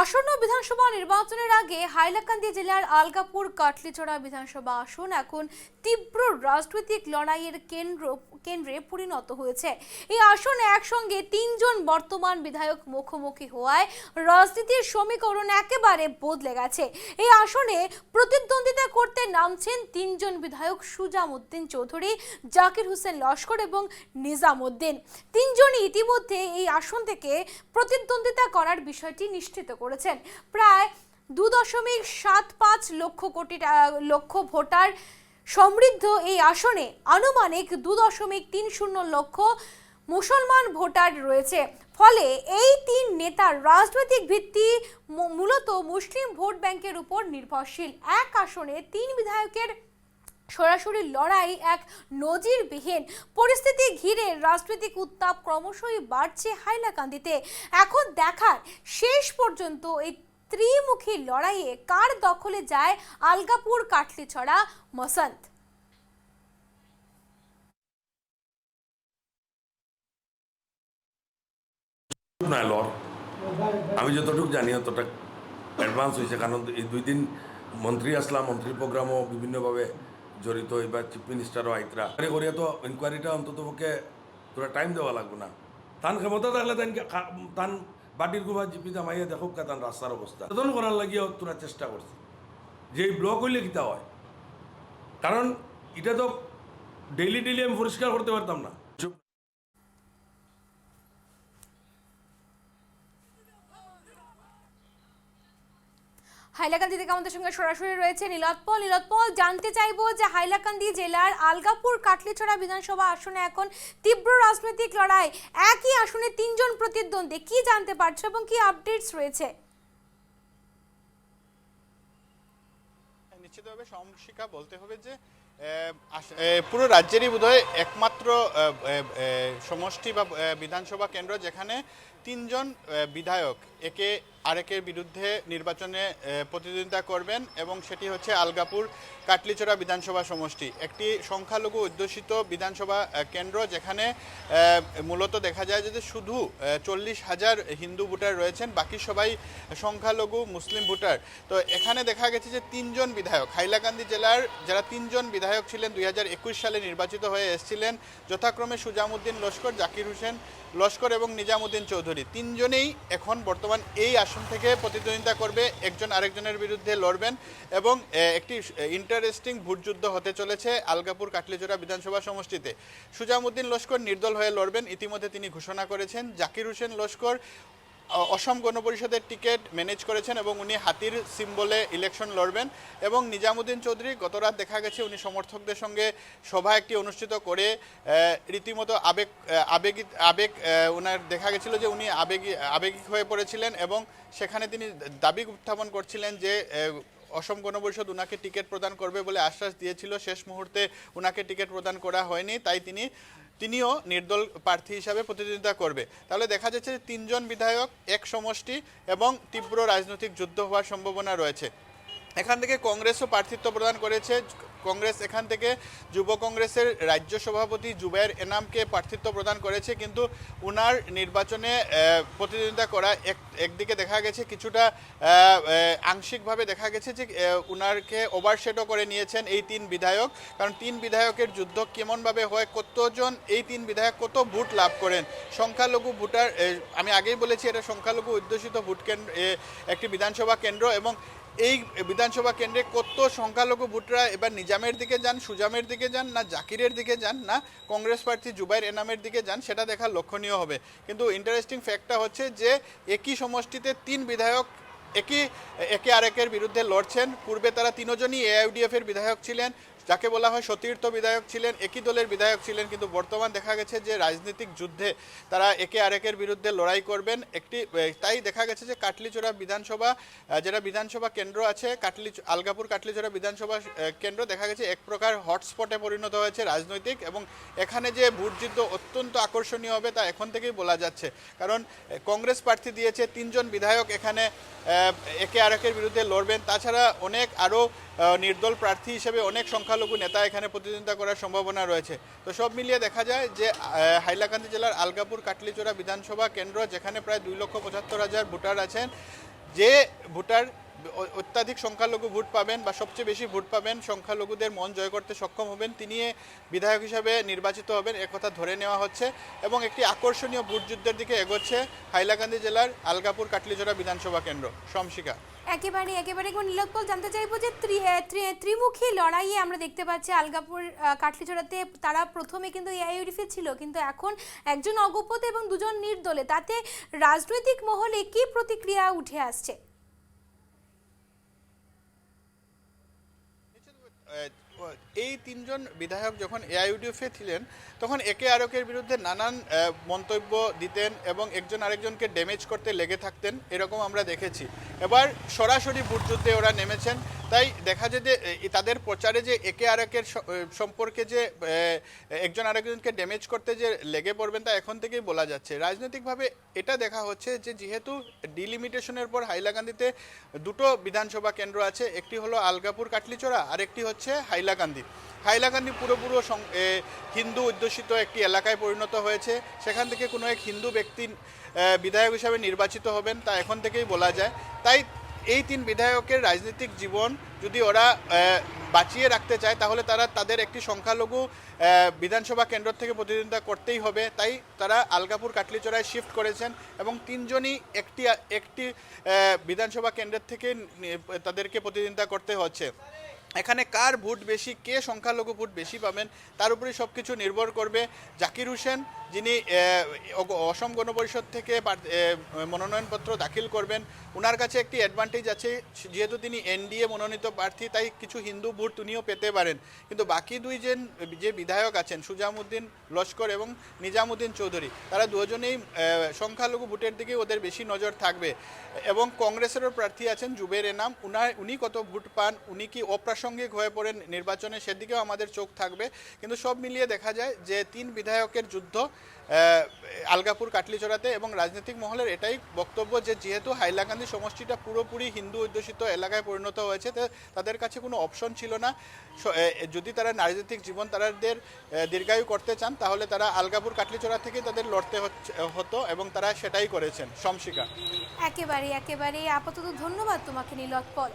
আসন্ন বিধানসভা নির্বাচনের আগে হাইলাকান্দি জেলার আলগাপুর কাটলিছড়া বিধানসভা আসন এখন তীব্র রাজনৈতিক লড়াইয়ের কেন্দ্রে পরিণত হয়েছে। এই আসনে একসঙ্গে তিনজন বর্তমান বিধায়ক মুখোমুখি হওয়ায় রাজনীতির সমীকরণ একেবারে বদলে গেছে। এই আসনে প্রতিদ্বন্দ্বিতা করতে নামছেন তিনজন বিধায়ক সুজামউদ্দিন চৌধুরী, জাকির হোসেন লস্কর এবং নিজামউদ্দিন। তিনজনই ইতিমধ্যে এই আসন থেকে প্রতিদ্বন্দ্বিতা করার বিষয়টি নিশ্চিত করেছেন। প্রায় 2.75 লক্ষ ভোটার সমৃদ্ধ এই আসনে আনুমানিক 2.30 লক্ষ মুসলমান ভোটার রয়েছে। ফলে এই তিন নেতার রাজনৈতিক ভিত্তি মূলত মুসলিম ভোট ব্যাংকের উপর নির্ভরশীল। এক আসনে তিন বিধায়কের সরাসরি লড়াই এক নজিরবিহীন পরিস্থিতি ঘিরে রাজনৈতিক উত্তাপ ক্রমশই বাড়ছে হাইলাকান্দিতে। এখন দেখার শেষ পর্যন্ত এই ত্রিমুখী লড়াইয়ে কার দখলে যায় আলগাপুর কাটলিছড়া মসন্ত। আমি যতটুকু জানি অতটা অ্যাডভান্স হয়েছে, কারণ এই 2 দিন মন্ত্রী আসলাম, মন্ত্রী প্রোগ্রামও বিভিন্নভাবে জড়িত। এবার চিফ মিনিস্টারও আইতরা করিয়া তো ইনকোয়ারিটা অন্তত পক্ষে তোরা টাইম দেওয়া লাগবে না। তান ক্ষমতা থাকলে তান বাটির গুবা জিপি জামাইয়া দেখো তান রাস্তার অবস্থা তদন করার লাগিয়েও তোরা চেষ্টা করছে যে এই ব্লক হইলে কিতা হয়, কারণ এটা তো ডেইলি আমি পরিষ্কার করতে পারতাম না। হাইলাকান্দি থেকে আমাদের সঙ্গে সরাসরি রয়েছে নীলোৎপল। জানতে চাইবো যে হাইলাকান্দি জেলার আলগাপুর কাটলিছড়া বিধানসভা আসনে এখন তীব্র রাজনৈতিক লড়াই, একই আসনে তিনজন প্রতিদ্বন্দ্বী, কি জানতে পারছো এবং কি আপডেটস রয়েছে? নিশ্চিতভাবে সমশিকা বলতে হবে যে পুরো রাজ্যেরই বোধহয় একমাত্র সমষ্টি বা বিধানসভা কেন্দ্র যেখানে তিনজন বিধায়ক একে আরেকের বিরুদ্ধে নির্বাচনে প্রতিদ্বন্দ্বিতা করবেন, এবং সেটি হচ্ছে আলগাপুর কাটলিছড়া বিধানসভা সমষ্টি, একটি সংখ্যালঘু অধ্যুষিত বিধানসভা কেন্দ্র যেখানে মূলত দেখা যায় যে শুধু 40,000 হিন্দু ভোটার রয়েছেন, বাকি সবাই সংখ্যালঘু মুসলিম ভোটার। তো এখানে দেখা গেছে যে তিনজন বিধায়ক হাইলাকান্দি জেলার যারা তিনজন বিধায়ক ছিলেন 2021 সালে নির্বাচিত হয়ে এসেছিলেন, যথাক্রমে সুজামউদ্দিন লস্কর, জাকির হোসেন লস্কর এবং নিজামউদ্দিন চৌধুরী, তিনজনেই এখন বর্তমান এই আসন থেকে প্রতিদ্বন্দ্বিতা করবে, একজন আরেকজনের বিরুদ্ধে লড়বেন এবং একটি ইন্টারেস্টিং ভোটযুদ্ধ হতে চলেছে আলগাপুর কাটলিছড়া বিধানসভা সমষ্টিতে। সুজামউদ্দিন লস্কর নির্দল হয়ে লড়বেন, ইতিমধ্যে তিনি ঘোষণা করেছেন। জাকির হোসেন লস্কর অসম গণপরিষদের টিকিট ম্যানেজ করেছেন এবং উনি হাতির সিম্বলে ইলেকশন লড়বেন, এবং নিজামউদ্দিন চৌধুরী গতরাত দেখা গেছে উনি সমর্থকদের সঙ্গে সভা একটি অনুষ্ঠিত করে রীতিমতো আবেগ ওনার দেখা গেছিল যে উনি আবেগিক হয়ে পড়েছিলেন, এবং সেখানে তিনি দাবি উত্থাপন করছিলেন যে অসম গণপরিষদ উনাকে টিকিট প্রদান করবে বলে আশ্বাস দিয়েছিল, শেষ মুহূর্তে উনাকে টিকিট প্রদান করা হয়নি, তাই তিনিও নির্দল প্রার্থী হিসাবে প্রতিদ্বন্দ্বিতা করবে। তাহলে দেখা যাচ্ছে যে তিনজন বিধায়ক এক সমষ্টি এবং তীব্র রাজনৈতিক যুদ্ধ হওয়ার সম্ভাবনা রয়েছে। এখান থেকে কংগ্রেসও প্রার্থিত্ব প্রদান করেছে। কংগ্রেস এখান থেকে যুব কংগ্রেসের রাজ্য সভাপতি জুবায়ের এনামকে প্রার্থিত্ব প্রদান করেছে, কিন্তু উনার নির্বাচনে প্রতিদ্বন্দ্বিতা করা একদিকে দেখা গেছে কিছুটা আংশিকভাবে দেখা গেছে যে উনারকে ওভারশেডো করে নিয়েছেন এই তিন বিধায়ক, কারণ তিন বিধায়কের যুদ্ধ কেমনভাবে হয়, কতজন এই তিন বিধায়ক কত ভোট লাভ করেন। সংখ্যালঘু ভোটার, আমি আগেই বলেছি এটা সংখ্যালঘু অধ্যুষিত ভোট কেন্দ্র, একটি বিধানসভা কেন্দ্র, এবং এই বিধানসভা কেন্দ্রে কত সংখ্যালঘু ভোটাররা এবার নিজামের দিকে যান, সুজামের দিকে যান, না জাকিরের দিকে যান, না কংগ্রেস প্রার্থী জুবায়ের এনামের দিকে যান, সেটা দেখা লক্ষণীয় হবে। কিন্তু ইন্টারেস্টিং ফ্যাক্টটা হচ্ছে যে একই সমষ্টিতে তিন বিধায়ক একে আরেকের বিরুদ্ধে লড়ছেন। পূর্বে তারা তিনজনই AIUDF এর বিধায়ক ছিলেন, যাকে বলা হয় সতীর্থ বিধায়ক ছিলেন, একই দলের বিধায়ক ছিলেন, কিন্তু বর্তমান দেখা গেছে যে রাজনৈতিক যুদ্ধে তারা একে আরেকের বিরুদ্ধে লড়াই করবেন। তাই দেখা গেছে যে কাটলিছড়া বিধানসভা যেটা বিধানসভা কেন্দ্র আছে, আলগাপুর কাটলিছড়া বিধানসভা কেন্দ্র দেখা গেছে এক প্রকার হটস্পটে পরিণত হয়েছে রাজনৈতিক, এবং এখানে যে ভোটযুদ্ধ অত্যন্ত আকর্ষণীয় হবে তা এখন থেকেই বলা যাচ্ছে, কারণ কংগ্রেস প্রার্থী দিয়েছে তিনজন বিধায়ক এখানে একে আরেকের বিরুদ্ধে লড়বেন। তাছাড়া অনেক আরও নির্দল প্রার্থী হিসেবে অনেক সংখ্যালঘু নেতা এখানে প্রতিদ্বন্দ্বিতা করার সম্ভাবনা রয়েছে। তো সব মিলিয়ে দেখা যায় যে হাইলাকান্দি জেলার আলগাপুর কাটলিছড়া বিধানসভা কেন্দ্র, যেখানে প্রায় 2,75,000 ভোটার আছেন, যে ভোটার অত্যাধিক সংখ্যালঘু ভোট পাবেন বা সবচেয়ে বেশি ভোট পাবেন, সংখ্যালঘুদের মন জয় করতে সক্ষম হবেন, তিনি বিধায়ক হিসাবে নির্বাচিত হবেন একথা ধরে নেওয়া হচ্ছে এবং একটি আকর্ষণীয় ভোট যুদ্ধের দিকে এগোচ্ছে হাইলাকান্দি জেলার আলগাপুর কাটলিজোড়া বিধানসভা কেন্দ্র। শমশিকা। একেবারে একবার নীলোৎপল, জানতে চাইবো যে ত্রিমুখী লড়াইয়ে আমরা দেখতে পাচ্ছি আলগাপুর কাটলিছড়াতে তারা প্রথমে কিন্তু এআইইউডিএফ ছিল, কিন্তু এখন একজন অগপত এবং দুজন নির্দলে, তাতে রাজনৈতিক মহলে কি প্রতিক্রিয়া উঠে আসছে? এই তিনজন বিধায়ক যখন এআইইউডিএফে ছিলেন তখন একে আরেকের বিরুদ্ধে নানান মন্তব্য দিতেন এবং একজন আরেকজনকে ড্যামেজ করতে লেগে থাকতেন, এরকম আমরা দেখেছি। এবার সরাসরি ভোট যুদ্ধে ওরা নেমেছেন, তাই দেখা যায় যে তাদের প্রচারে যে একে আরেকের সম্পর্কে যে একজন আরেকজনকে ড্যামেজ করতে যে লেগে পড়বেন তা এখন থেকেই বলা যাচ্ছে। রাজনৈতিকভাবে এটা দেখা হচ্ছে যে যেহেতু ডিলিমিটেশনের পর হাইলাকান্দিতে দুটো বিধানসভা কেন্দ্র আছে, একটি হলো আলগাপুর কাটলিচড়া আর একটি হচ্ছে হাইলাকান্দি। হাইলাকান্দি পুরোপুরো হিন্দু অধ্যুষিত একটি এলাকায় পরিণত হয়েছে, সেখান থেকে কোনো এক হিন্দু ব্যক্তি বিধায়ক হিসাবে নির্বাচিত হবেন তা এখন থেকেই বলা যায়। তাই এই তিন বিধায়কের রাজনৈতিক জীবন যদি ওরা বাঁচিয়ে রাখতে চায় তাহলে তাদের একটি সংখ্যালঘু বিধানসভা কেন্দ্র থেকে প্রতিদ্বন্দ্বিতা করতেই হবে, তাই তারা আলগাপুর কাটলিচড়ায় শিফট করেছেন এবং তিনজনই একটি বিধানসভা কেন্দ্রের থেকে তাদেরকে প্রতিদ্বন্দ্বিতা করতে হচ্ছে। এখানে কার ভোট বেশি, কে সংখ্যালঘু ভোট বেশি পাবেন তার উপরে সব কিছু নির্ভর করবে। জাকির হোসেন যিনি অসম গণপরিষদ থেকে মনোনয়নপত্র দাখিল করবেন, ওনার কাছে একটি অ্যাডভান্টেজ আছে, যেহেতু তিনি এনডিএ মনোনীত প্রার্থী তাই কিছু হিন্দু ভোট উনিও পেতে পারেন। কিন্তু বাকি দুইজন যে বিধায়ক আছেন সুজামউদ্দিন লস্কর এবং নিজামুদ্দিন চৌধুরী, তারা দুজনেই সংখ্যালঘু ভোটের দিকে ওদের বেশি নজর থাকবে। এবং কংগ্রেসেরও প্রার্থী আছেন জুবের এনাম, উনি কত ভোট পান, উনি কি অপ্রাসঙ্গিক হয়ে পড়েন নির্বাচনে, সেদিকেও আমাদের চোখ থাকবে। কিন্তু সব মিলিয়ে দেখা যায় যে তিন বিধায়কের যুদ্ধ আলগাপুর কাটলিচড়াতে, এবং রাজনৈতিক মহলের এটাই বক্তব্য যে যেহেতু হাইলাকান্দি সমষ্টিটা পুরোপুরি হিন্দু অধ্যুষিত এলাকায় পরিণত হয়েছে, তাদের কাছে কোনো অপশন ছিল না। যদি তারা রাজনৈতিক জীবন তাদের দীর্ঘায়ু করতে চান তাহলে তারা আলগাপুর কাটলিচড়া থেকে তাদের লড়তে হতো এবং তারা সেটাই করেছেন। শমশিকা। একেবারে আপাতত ধন্যবাদ তোমাকে নীলোৎপল।